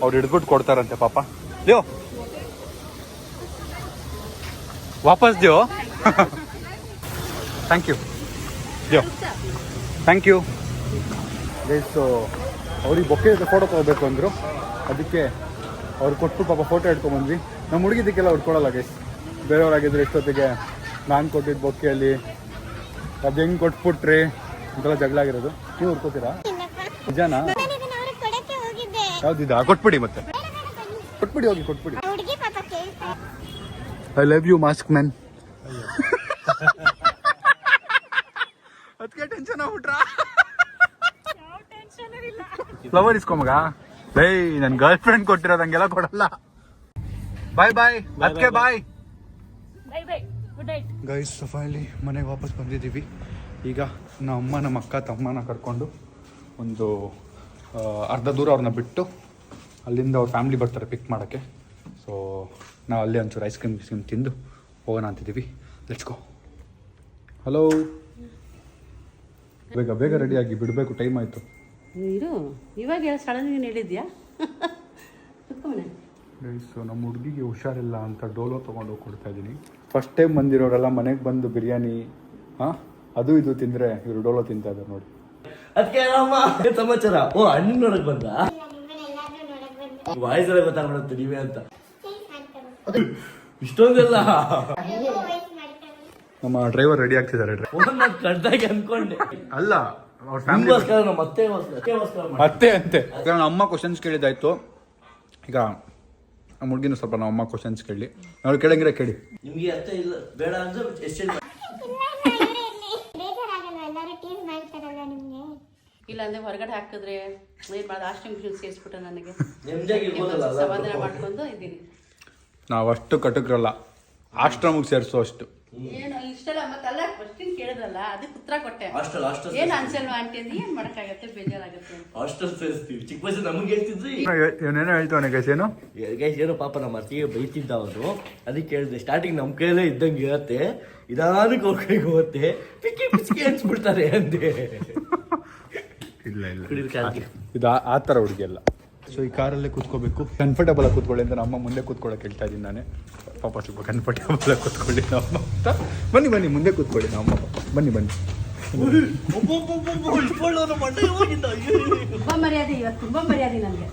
ಅವ್ರು ಹಿಡಿದ್ಬಿಟ್ಟು ಕೊಡ್ತಾರಂತೆ ಪಾಪ. ದ್ಯೋ ವಾಪಸ್ ದ್ಯೋ. ಥ್ಯಾಂಕ್ ಯು ದ್ಯೋ, ಥ್ಯಾಂಕ್ ಯು ಗೈಸ್. ಅವ್ರಿಗೆ ಬೊಕ್ಕೆ ಜೊತೆ ಫೋಟೋ ತೊಗೋಬೇಕು ಅಂದರು, ಅದಕ್ಕೆ ಅವ್ರು ಕೊಟ್ಟು ಪಾಪ ಫೋಟೋ ಹಿಡ್ಕೊಂಬಂದ್ವಿ. ನಮ್ಮ ಹುಡುಗಿದ್ದಕ್ಕೆಲ್ಲ ಹುಡ್ಕೊಳಲ್ಲ ಗೈಸ್. ಬೇರೆಯವ್ರಾಗಿದ್ರು ಎಷ್ಟೊತ್ತಿಗೆ ನಾನು ಕೊಟ್ಟಿದ್ದು ಬೊಕ್ಕೆಯಲ್ಲಿ ಅದು ಹೆಂಗೆ ಕೊಟ್ಬಿಟ್ರಿ ಅಂತೆಲ್ಲ ಜಗಳ ಆಗಿರೋದು. ನೀವು ಹುಡ್ಕೋತೀರಾ ನಿಜಾನಾ? ಯಾವ್ದಿದ ಕೊಟ್ಬಿಡಿ, ಮತ್ತೆ ಕೊಟ್ಬಿಡಿ, ಹೋಗಿ ಕೊಟ್ಬಿಡಿ. I love you mask man. ಅದಕ್ಕೆ ಟೆನ್ಷನ್ ಆಗ್ಬಿಟ್ರಾ? ಫ್ಲವರ್ ಇಸ್ಕೊಂಬಗ ಬೈ. ನನ್ನ ಗರ್ಲ್ ಫ್ರೆಂಡ್ ಕೊಟ್ಟಿರೋದಂಗೆಲ್ಲ ಕೊಡಲ್ಲ. ಬಾಯ್ ಬಾಯ್ ಅದಕ್ಕೆ ಬಾಯ್ ಗೈಸ್. ಫೈನಲಿ ಮನೆಗೆ ವಾಪಸ್ ಬಂದಿದ್ದೀವಿ. ಈಗ ನಮ್ಮ ಅಕ್ಕ ತಮ್ಮನ ಕರ್ಕೊಂಡು ಒಂದು ಅರ್ಧ ದೂರ ಅವ್ರನ್ನ ಬಿಟ್ಟು ಅಲ್ಲಿಂದ ಅವ್ರ ಫ್ಯಾಮಿಲಿ ಬರ್ತಾರೆ ಪಿಕ್ ಮಾಡೋಕ್ಕೆ. ಸೊ ನಾವು ಅಲ್ಲೇ ಒಂಚೂರು ಐಸ್ ಕ್ರೀಮ್ ತಿಂದು ಹೋಗೋಣ ಅಂತಿದ್ದೀವಿ. Let's go. ಹಲೋ, ಬೇಗ ಬೇಗ ರೆಡಿಯಾಗಿ ಬಿಡಬೇಕು, ಟೈಮ್ ಆಯಿತು. ಇರು, ಇವಾಗ ಸಡನ್ ಹೇಳಿದ್ಯಾ? ಸೊ ನಮ್ಮ ಹುಡುಗಿಗೆ ಹುಷಾರಿಲ್ಲ ಅಂತ ಡೋಲೋ ತೊಗೊಂಡು ಕೊಡ್ತಾ ಇದ್ದೀನಿ. ಫಸ್ಟ್ ಟೈಮ್ ಬಂದಿರೋರೆಲ್ಲ ಮನೆಗೆ ಬಂದು ಬಿರಿಯಾನಿ ಅದು ಇದು ತಿಂದರೆ ಇವರು ಡೋಲೋ ತಿಂತಾ ಇದ್ದಾರೆ ನೋಡಿ. ಅದಕ್ಕೆ ಸಮಾಚಾರ. ಓ ಅಣ್ಣ ನೋಡಕ್ ಬಂದ, ವಾಯ್ಸ್ ಎಲ್ಲ ಗೊತ್ತಾಗ್ಬಿಡುತ್ತೆ ನೀವೇ ಅಂತ. ಇಷ್ಟೊಂದೆಲ್ಲ ನಮ್ಮ ಡ್ರೈವರ್ ರೆಡಿ ಆಗ್ತಿದ್ದಾರೆ. ಕಡ್ದಾಗಿ ಅನ್ಕೊಂಡೆ. ಅಲ್ಲ, ಅವ್ರ ಫ್ಯಾಮಿಲಿ ಮತ್ತೆ ಅಂತೆ. ಈಗ ನಮ್ಮ ಅಮ್ಮ ಕ್ವಶನ್ಸ್ ಕೇಳಿದಾಯ್ತು. ಈಗ ನಮ್ಮ ಹುಡುಗಿನ ಸ್ವಲ್ಪ ನಮ್ಮ ಅಮ್ಮ ಕ್ವಶನ್ಸ್ ಕೇಳಿ, ಅವ್ರು ಕೇಳಂಗಿರ ಕೇಳಿ. ನಿಮ್ಗೆ ಅರ್ಥ ಇಲ್ಲ ಬೇಡ ಅಂದ್ರೆ ಎಷ್ಟು ಇಲ್ಲ ಅಂದ್ರೆ ಹೊರಗಡೆ ಹಾಕಿದ್ರೆ ಏನ್ ಮಾಡೋದು? ಆಶ್ರಮ ಸೇರಿಸ್ಬಿಟ್ಟ ನನಗೆ. ನೆಮ್ಮದಿಯಾಗಿ ಇರ್ಬೋದಲ್ಲ. ಸಮಾಧಾನ ಮಾಡ್ಕೊಂಡು ಇದ್ದೀನಿ. ನಾವು ಅಷ್ಟು ಕಟುಕ್ರಲ್ಲ, ಆಶ್ರಮಕ್ಕೆ ಸೇರಿಸೋ ಅಷ್ಟು. ಏನು ಇಷ್ಟಲ್ಲ ಮತ್ತಲ್ಲ, ಕ್ವಶನ್ ಕೇಳಿದ್ರಲ್ಲ ಅದಕ್ಕೆ ಉತ್ತರ ಕೊಟ್ಟೆ. ಹಾಸ್ಟೆಲ್ ಏನು ಅನ್ಸಲ್ವ ಆಂಟಿ ಅಂದ್ರೆ ಏನ್ ಮಾಡಕ್ಕಾಗತ್ತೆ, ಬೇಜಾರಾಗತ್ತೆ. ಹಾಸ್ಟೆಲ್ ಸೇರಿಸ್ತೀವಿ. ಚಿಕ್ಕ ವಯಸ್ಸು ನಮ್ಗೆ ಹೇಳ್ತಿದ್ರಿ. ಏನೇನೋ ಹೇಳ್ತಾವನೆ ಗೈಸ್. ಏನು ಗೈಸ್ ಏನೋ ಪಾಪ ನಮ್ಮ ಅತ್ತಿಗೆ ಬೈತಿದ್ದ ಅವನು. ಅದಕ್ಕೆ ಹೇಳಿದೆ ಸ್ಟಾರ್ಟಿಂಗ್ ನಮ್ಮ ಕೈಯಲ್ಲೇ ಇದ್ದಂಗೆ ಇರತ್ತೆ, ಇದಾನಕ್ಕೆ ಅವ್ರ ಕೈಗೆ ಹೋಗುತ್ತೆ, ಪಿಕ್ಕಿ ಪಿಚ್ಚಿ ಅನ್ಸ್ಬಿಡ್ತಾರೆ ಅಂದೆ. ಇಲ್ಲ ಇದು ಆ ಥರ ಹುಡುಗಿ ಅಲ್ಲ. ಸೊ ಈ ಕಾರಲ್ಲೇ ಕೂತ್ಕೋಬೇಕು, ಕಂಫರ್ಟೇಬಲ್ ಆಗಿ ಕೂತ್ಕೊಳ್ಳಿ ಅಂತ ನಮ್ಮ ಮುಂದೆ ಕೂತ್ಕೊಳ್ಳೋಕೆ ಹೇಳ್ತಾ ಇದ್ದೀನಿ ನಾನೇ. ಪಾಪ ಸ್ವಲ್ಪ ಕಂಫರ್ಟೇಬಲ್ ಆಗಿ ಕೂತ್ಕೊಳ್ಳಿ ನಮ್ಮ ಅಂತ. ಬನ್ನಿ ಮುಂದೆ ಕೂತ್ಕೊಳ್ಳಿ ನಮ್ಮ ಬನ್ನಿ. ತುಂಬಾ ಮರ್ಯಾದೆ, ಇವತ್ತು ತುಂಬಾ ಮರ್ಯಾದೆ ನನಗೆ.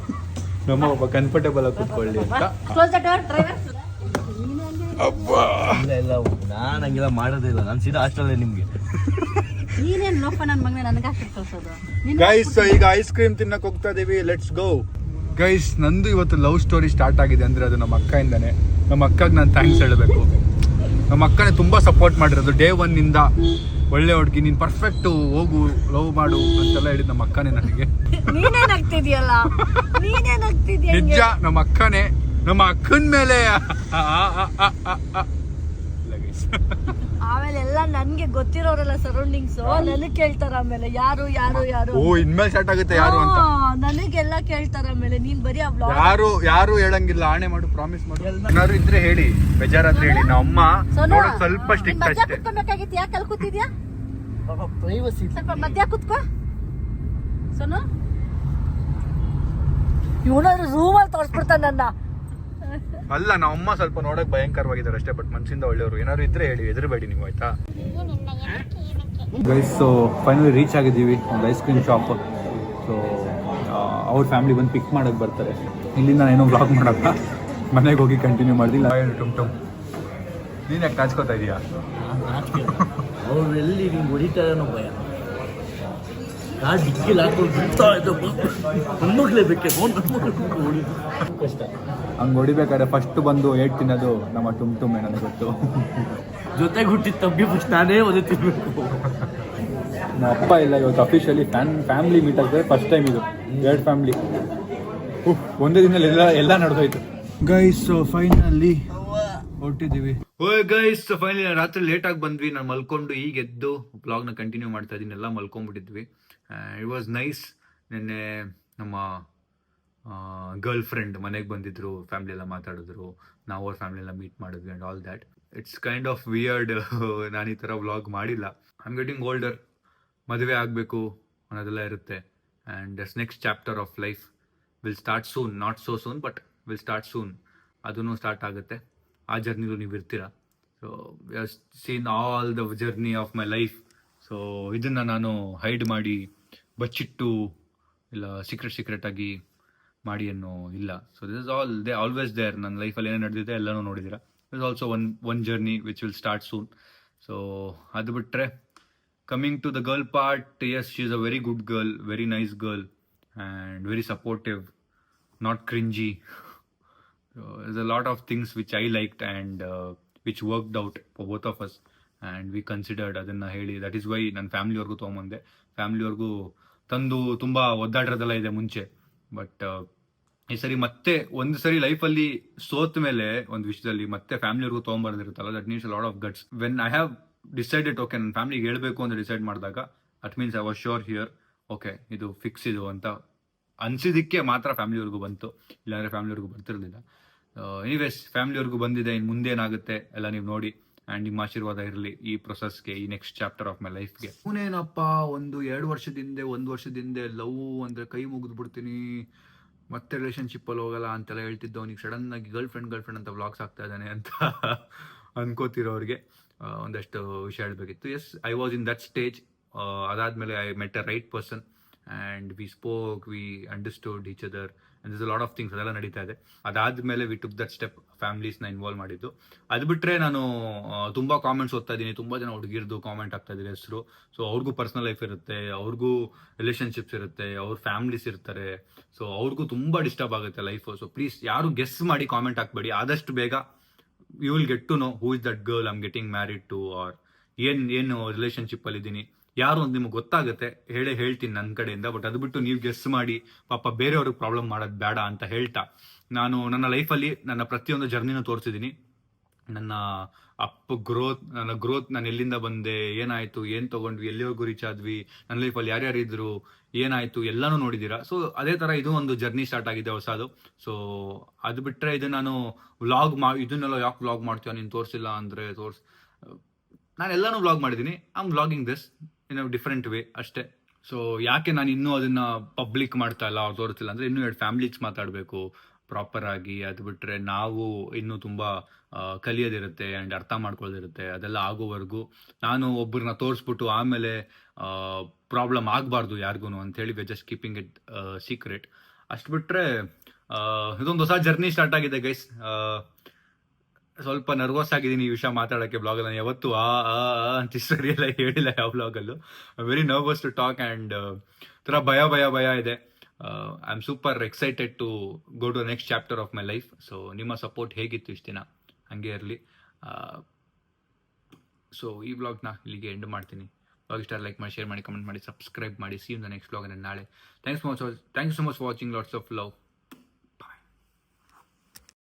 ನಮ್ಮ ಪಾಪ ಕಂಫರ್ಟೇಬಲ್ ಆಗಿ ಕೂತ್ಕೊಳ್ಳಿ ಅಂತ. ಇಲ್ಲ ನಾನು ಹಂಗೆಲ್ಲ ಮಾಡೋದೇ ಇಲ್ಲ. ನಾನು ಸೀದಾ ಹಾಸ್ಟೆಲ್ ನಿಮ್ಗೆ. ನೀನೇನು ಲೋಪ ನನ್ನ ಮಗನೇ ನನಗೆ ಅಷ್ಟು ಕಳ್ಸೋದು. ಗೈಸ್ ಈಗ ಐಸ್ ಕ್ರೀಮ್ ತಿನ್ನಕ್ಕೆ ಹೋಗ್ತಾ ಇದೀವಿ. Let's go guys. ನಂದು ಇವತ್ತು ಲವ್ ಸ್ಟೋರಿ ಸ್ಟಾರ್ಟ್ ಆಗಿದೆ ಅಂದರೆ ಅದು ನಮ್ಮ ಅಕ್ಕಯಿಂದಾನೆ. ನಮ್ಮ ಅಕ್ಕಗೆ ನಾನು ಥ್ಯಾಂಕ್ಸ್ ಹೇಳಬೇಕು. ನಮ್ಮ ಅಕ್ಕನೇ ತುಂಬ ಸಪೋರ್ಟ್ ಮಾಡಿರೋದು ಡೇ 1 ಇಂದ. ಒಳ್ಳೆ ಹುಡುಗಿ, ನೀನು ಪರ್ಫೆಕ್ಟು, ಹೋಗು ಲವ್ ಮಾಡು ಅಂತೆಲ್ಲ ಹೇಳಿದ್ದು ನಮ್ಮ ಅಕ್ಕನೇ ನನಗೆ. ನಿಜ, ನಮ್ಮ ಅಕ್ಕನೇ. ನಮ್ಮ ಅಕ್ಕನ ಮೇಲೆ ಆಮೇಲೆ ಎಲ್ಲ ನನ್ಗೆ ಗೊತ್ತಿರೋರೆಲ್ಲ ಸರೌಂಡಿಂಗ್ಸ್ ನನಗೆ ಕೇಳ್ತಾರ. ಆಮೇಲೆ ಯಾರು ಯಾರು ಯಾರು ಓ ಇನ್ಮೇಲೆ ಸ್ಟಾರ್ಟ್ ಆಗುತ್ತೆ ಯಾರು ಅಂತ. ನನಗೆ ಎಲ್ಲ ಕೇಳ್ತಾರ ಆಮೇಲೆ ನೀನ್ ಬರೀ ಆ ವ್ಲಾಗ್ ಯಾರು ಹೇಳಂಗಿಲ್ಲ, ಆಣೆ ಮಾಡು, ಪ್ರಾಮಿಸ್ ಮಾಡು. ಏನಾದ್ರು ಇದ್ರೆ ಹೇಳಿ, ಬೇಜಾರಾದ್ರೆ ಹೇಳಿ. ನಮ್ಮ ಅಮ್ಮ ನೋಡಕ್ ಸ್ವಲ್ಪ ಸ್ಟ್ರಿಕ್ಟ್ ಮಧ್ಯ ಅಷ್ಟೇ. ಕುತ್ಕೊಬೇಕಾಗಿತ್ತು, ಯಾಕೆ ಅಲ್ಲಿ ಕೂತಿದ್ಯಾ? ಪ್ರೈವಸಿ. ಸ್ವಲ್ಪ ಮಧ್ಯ ಕುತ್ಕೋ ಸೋನು. ಇವನಾದ್ರು ರೂಮಲ್ಲಿ ತೋರಿಸ್ಬಿಡ್ತಾನೆ ನನ್ನ. ಅಲ್ಲ, ನಮ್ಮ ಅಮ್ಮ ಸ್ವಲ್ಪ ನೋಡಕ್ ಭಯಂಕರವಾಗಿದ್ದಾರೆ ಅಷ್ಟೇ, ಬಟ್ ಮನ್ಸಿಂದ ಒಳ್ಳೆಯವರು. ಏನಾದ್ರು ಇದ್ರೆ ಹೇಳಿ, ಎದುರುಬೇಡಿ ನೀವು, ಆಯ್ತಾ? ಗೈಸ್, ಸೊ ಫೈನಲಿ ರೀಚ್ ಆಗಿದ್ದೀವಿ ಒಂದು ಐಸ್ ಕ್ರೀಮ್ ಶಾಪ್. ಸೊ ಅವ್ರ ಫ್ಯಾಮಿಲಿ ಬಂದು ಪಿಕ್ ಮಾಡಕ್ಕೆ ಬರ್ತಾರೆ. ಇಲ್ಲಿಂದ ಏನೋ ಬ್ಲಾಗ್ ಮಾಡಲ್ಲ, ಮನೆಗೆ ಹೋಗಿ ಕಂಟಿನ್ಯೂ ಮಾಡಿದಿಲ್ಲ. ಟುಮ್ ಟುಮ್, ನೀನು ಯಾಕೆ ನಾಚ್ಕೋತಾ ಇದೀಯಾ? ಅವ್ರು ಎಲ್ಲಿ ನಿಮ್ಗೆ ಹೊಡಿತಾರೇನೋ ಭಯ. ನಾ ಡಿಕ್ಕಿಲ್ ಹಾಕೊಂಡು ಬಿಡ್ತಾ ಇದ್ದಪ್ಪ, ಹೆಣ್ಮಕ್ಳೇ ಬೇಕೆ ಹೊಡಿದು ಕಷ್ಟ. ಹಂಗೆ ಹೊಡಿಬೇಕಾದ್ರೆ ಫಸ್ಟ್ ಬಂದು ಏಟ್ ತಿನ್ನೋದು ನಮ್ಮ ಟುಮ್ ಟುಮ್ ಏನೋ ಗೊತ್ತು. ಜೊತೆಗೆ ಹುಟ್ಟಿದ ತಬ್ಬಿ ಫಸ್ಟ್ ನಾನೇ ಒಂದೇ ತಿನ್ಬೇಕು. ನಮ್ಮ ಅಪ್ಪ ಇಲ್ಲ ಇವತ್ತು ಅಫಿಷಿಯಲಿ ಫ್ಯಾಮಿಲಿ ಮೀಟ್ ಆಗ್ತದೆ, ಫಸ್ಟ್ ಟೈಮ್ ಇದು. 2 ಫ್ಯಾಮಿಲಿ ಒಂದೇ ದಿನದಲ್ಲಿ ಎಲ್ಲ ನಡೆದೋಯ್ತು. Guys finally ಹೊರಟಿದ್ದೀವಿ. ಓಯ್ ಗೈಸ್, ಫೈನಲಿ ರಾತ್ರಿ ಲೇಟಾಗಿ ಬಂದ್ವಿ. ನಾನು ಮಲ್ಕೊಂಡು ಈಗ ಎದ್ದು ಬ್ಲಾಗ್ನ ಕಂಟಿನ್ಯೂ ಮಾಡ್ತಾ ಇದ್ದೀನಿ. ಎಲ್ಲ ಮಲ್ಕೊಂಡ್ಬಿಟ್ಟಿದ್ವಿ. It was nice. ನಿನ್ನೆ ನಮ್ಮ ಗರ್ಲ್ ಫ್ರೆಂಡ್ ಮನೆಗೆ ಬಂದಿದ್ರು, ಫ್ಯಾಮಿಲಿ ಎಲ್ಲ ಮಾತಾಡಿದ್ರು, ನಾವು ಅವ್ರ ಫ್ಯಾಮಿಲಿ ಎಲ್ಲ ಮೀಟ್ ಮಾಡಿದ್ವಿ and all that. It's kind of weird. ನಾನು ಈ ಥರ ವ್ಲಾಗ್ ಮಾಡಿಲ್ಲ. I am getting older. ಮದುವೆ ಆಗಬೇಕು ಅನ್ನೋದೆಲ್ಲ ಇರುತ್ತೆ. And that's next chapter of life will start soon. Not so soon, but will start soon. ಅದೂ ಸ್ಟಾರ್ಟ್ ಆಗುತ್ತೆ. ಆ ಜರ್ನಿಲೂ ನೀವು ಇರ್ತೀರ. So we have seen all the journey of my life. So ಇದನ್ನು ನಾನು ಹೈಡ್ ಮಾಡಿ, ಬಚ್ಚಿಟ್ಟು, ಇಲ್ಲ ಸೀಕ್ರೆಟಾಗಿ ಮಾಡಿ ಅನ್ನೋ ಇಲ್ಲ. So this is all always there. ನನ್ನ ಲೈಫಲ್ಲಿ ಏನೇ ನಡೆದಿದೆ ಎಲ್ಲನೂ ನೋಡಿದ್ದೀರಾ. This also one journey which will start soon. So ಅದು ಬಿಟ್ಟರೆ, coming to the girl part, yes, she is a very good girl, very nice girl, and very supportive, not cringy. There's a lot of things which I liked and which worked out for both of us, and we considered adanna heli. That is why ನನ್ನ family ಅವ್ರಿಗೂ ತೊಗೊಂಬಂದೆ. Family ಅವ್ರಿಗೂ ತಂದು ತುಂಬ ಒದ್ದಾಡಿರೋದೆಲ್ಲ ಇದೆ ಮುಂಚೆ. But ಈ ಸರಿ ಮತ್ತೆ ಒಂದು ಸರಿ ಲೈಫಲ್ಲಿ ಸೋತ ಮೇಲೆ ಒಂದು ವಿಷಯದಲ್ಲಿ ಮತ್ತೆ ಫ್ಯಾಮಿಲಿಯವ್ರಿಗೂ ತೊಗೊಂಬರ್ದಿರುತ್ತಲ್ಲ, that needs a lot of guts. When I have decided, okay ನನ್ನ ಫ್ಯಾಮಿಲಿಗೆ ಹೇಳಬೇಕು ಅಂತ ಡಿಸೈಡ್ ಮಾಡಿದಾಗ, at means I was sure here, okay ಇದು ಫಿಕ್ಸ್ ಇದು ಅಂತ ಅನ್ಸಿದ್ದಕ್ಕೆ ಮಾತ್ರ ಫ್ಯಾಮಿಲಿಯವ್ರಿಗೂ ಬಂತು, ಇಲ್ಲಾಂದರೆ ಫ್ಯಾಮಿಲಿಯವ್ರಿಗೂ ಬರ್ತಿರಲಿಲ್ಲ. ಎನಿವೇಸ್, ಫ್ಯಾಮಿಲಿಯವ್ರಿಗೂ ಬಂದಿದೆ. ಇನ್ನು ಮುಂದೇನಾಗುತ್ತೆ ಎಲ್ಲ ನೀವು ನೋಡಿ, ಆ್ಯಂಡ್ ನಿಮ್ಮ ಆಶೀರ್ವಾದ ಇರಲಿ ಈ ಪ್ರೊಸೆಸ್ಗೆ, ಈ ನೆಕ್ಸ್ಟ್ ಚಾಪ್ಟರ್ ಆಫ್ ಮೈ ಲೈಫ್ಗೆ. ಅವನೇನಪ್ಪ 1 ವರ್ಷದಿಂದ ಲವ್ ಅಂದರೆ ಕೈ ಮುಗಿದು ಬಿಡ್ತೀನಿ, ಮತ್ತೆ ರಿಲೇಷನ್ಶಿಪ್ಪಲ್ಲಿ ಹೋಗಲ್ಲ ಅಂತೆಲ್ಲ ಹೇಳ್ತಿದ್ದು. ಅವನಿಗೆ ಸಡನ್ನಾಗಿ ಗರ್ಲ್ ಫ್ರೆಂಡ್ ಅಂತ ವ್ಲಾಗ್ಸ್ ಆಗ್ತಾ ಇದ್ದಾನೆ ಅಂತ ಅನ್ಕೋತಿರೋರಿಗೆ ಒಂದಷ್ಟು ವಿಷಯ ಹೇಳಬೇಕಿತ್ತು. Yes, I was in that stage. ಅದಾದಮೇಲೆ I met a right person and we spoke, we understood each other, and this a lot of things ಅದೆಲ್ಲ ನಡೀತಾ ಇದೆ. ಅದಾದಮೇಲೆ ವಿ ಟುಕ್ ದಟ್ ಸ್ಟೆಪ್, ಫ್ಯಾಮಿಲೀಸ್ನ ಇನ್ವಾಲ್ವ್ ಮಾಡಿದ್ದು. ಅದು ಬಿಟ್ಟರೆ ನಾನು ತುಂಬ ಕಾಮೆಂಟ್ಸ್ ಓದ್ತಾ ಇದ್ದೀನಿ. ತುಂಬ ಜನ ಹುಡುಗಿರ್ದು ಕಾಮೆಂಟ್ ಆಗ್ತಾ ಇದ್ದಾರೆ ಹೆಸರು. ಸೊ ಅವ್ರಿಗೂ ಪರ್ಸ್ನಲ್ ಲೈಫ್ ಇರುತ್ತೆ, ಅವ್ರಿಗೂ ರಿಲೇಷನ್ಶಿಪ್ಸ್ ಇರುತ್ತೆ, ಅವ್ರ ಫ್ಯಾಮಿಲೀಸ್ ಇರ್ತಾರೆ. ಸೊ ಅವ್ರಿಗೂ ತುಂಬ ಡಿಸ್ಟರ್ಬ್ ಆಗುತ್ತೆ ಲೈಫು. ಸೊ ಪ್ಲೀಸ್ ಯಾರು ಗೆಸ್ ಮಾಡಿ ಕಾಮೆಂಟ್ ಹಾಕ್ಬೇಡಿ. ಆದಷ್ಟು ಬೇಗ you will get to know who is that girl I am getting married to, or ಏನು ರಿಲೇಷನ್ಶಿಪ್ಪಲ್ಲಿ ಇದ್ದೀನಿ, ಯಾರು ಅಂತ ನಿಮ್ಗೆ ಗೊತ್ತಾಗುತ್ತೆ, ಹೇಳ್ತೀನಿ ನನ್ನ ಕಡೆಯಿಂದ. ಬಟ್ ಅದು ಬಿಟ್ಟು ನೀವು ಗೆಸ್ ಮಾಡಿ ಪಾಪ ಬೇರೆಯವ್ರಿಗೆ ಪ್ರಾಬ್ಲಮ್ ಮಾಡೋದು ಬೇಡ ಅಂತ ಹೇಳ್ತಾ, ನಾನು ನನ್ನ ಲೈಫಲ್ಲಿ ನನ್ನ ಪ್ರತಿಯೊಂದು ಜರ್ನಿನೂ ತೋರಿಸಿದ್ದೀನಿ. ನನ್ನ ನನ್ನ ಗ್ರೋತ್, ನಾನು ಎಲ್ಲಿಂದ ಬಂದೆ, ಏನಾಯಿತು, ಏನು ತೊಗೊಂಡ್ವಿ, ಎಲ್ಲಿವರೆಗೂ ರೀಚ್ ಆದ್ವಿ, ನನ್ನ ಲೈಫಲ್ಲಿ ಯಾರ್ಯಾರಿದ್ರು, ಏನಾಯಿತು ಎಲ್ಲನೂ ನೋಡಿದ್ದೀರಾ. ಸೊ ಅದೇ ಥರ ಇದು ಒಂದು ಜರ್ನಿ ಸ್ಟಾರ್ಟ್ ಆಗಿದೆ ಹೊಸದು. ಸೊ ಅದು ಬಿಟ್ಟರೆ ಇದು ನಾನು ಇದನ್ನೆಲ್ಲ ಯಾಕೆ ವ್ಲಾಗ್ ಮಾಡ್ತೀಯ ನೀನು ತೋರಿಸಿಲ್ಲ ಅಂದರೆ ನಾನು ಎಲ್ಲನೂ ವ್ಲಾಗ್ ಮಾಡಿದ್ದೀನಿ. I am vlogging this in a different way ಅಷ್ಟೇ. ಸೊ ಯಾಕೆ ನಾನು ಇನ್ನೂ ಅದನ್ನು ಪಬ್ಲಿಕ್ ಮಾಡ್ತಾ ಇಲ್ಲ, ಅವ್ರು ತೋರಿಸ್ತಿಲ್ಲ ಅಂದರೆ, ಇನ್ನೂ 2 ಫ್ಯಾಮಿಲೀಸ್ ಮಾತಾಡಬೇಕು ಪ್ರಾಪರ್ ಆಗಿ. ಅದು ಬಿಟ್ಟರೆ ನಾವು ಇನ್ನೂ ತುಂಬ ಕಲಿಯೋದಿರುತ್ತೆ ಆ್ಯಂಡ್ ಅರ್ಥ ಮಾಡ್ಕೊಳ್ಳೋದಿರುತ್ತೆ. ಅದೆಲ್ಲ ಆಗೋವರೆಗೂ ನಾನು ಒಬ್ಬರನ್ನ ತೋರಿಸ್ಬಿಟ್ಟು ಆಮೇಲೆ ಪ್ರಾಬ್ಲಮ್ ಆಗಬಾರ್ದು ಯಾರಿಗೂ ಅಂಥೇಳಿ we just keeping it secret. ಅಷ್ಟು ಬಿಟ್ಟರೆ ಇದೊಂದು ಹೊಸ ಜರ್ನಿ ಸ್ಟಾರ್ಟ್ ಆಗಿದೆ ಗೈಸ್. ಸ್ವಲ್ಪ ನರ್ವಸ್ ಆಗಿದ್ದೀನಿ ಈ ವಿಷಯ ಮಾತಾಡೋಕ್ಕೆ ಬ್ಲಾಗಲ್ಲಿ. ನಾನು ಯಾವತ್ತು ಅಂತ ಸರಿಯೆಲ್ಲ ಹೇಳಿಲ್ಲ ಯಾವ ಬ್ಲಾಗಲ್ಲೂ. Very nervous to talk and ಥರ ಭಯ ಇದೆ. I am super excited to go to next chapter of my life. So ನಿಮ್ಮ ಸಪೋರ್ಟ್ ಹೇಗಿತ್ತು ಇಷ್ಟು ದಿನ, ಹಾಗೆ ಇರಲಿ. ಸೊ ಈ ಬ್ಲಾಗ್ನ ಇಲ್ಲಿಗೆ ಎಂಡ್ ಮಾಡ್ತೀನಿ. ಬ್ಲಾಗ್ ಇಷ್ಟ ಲೈಕ್ ಮಾಡಿ, ಶೇರ್ ಮಾಡಿ, ಕಮೆಂಟ್ ಮಾಡಿ, ಸಬ್ಸ್ಕ್ರೈಬ್ ಮಾಡಿ. See in the next blog ನಾಳೆ. Thanks you so much for watching. Lots of love.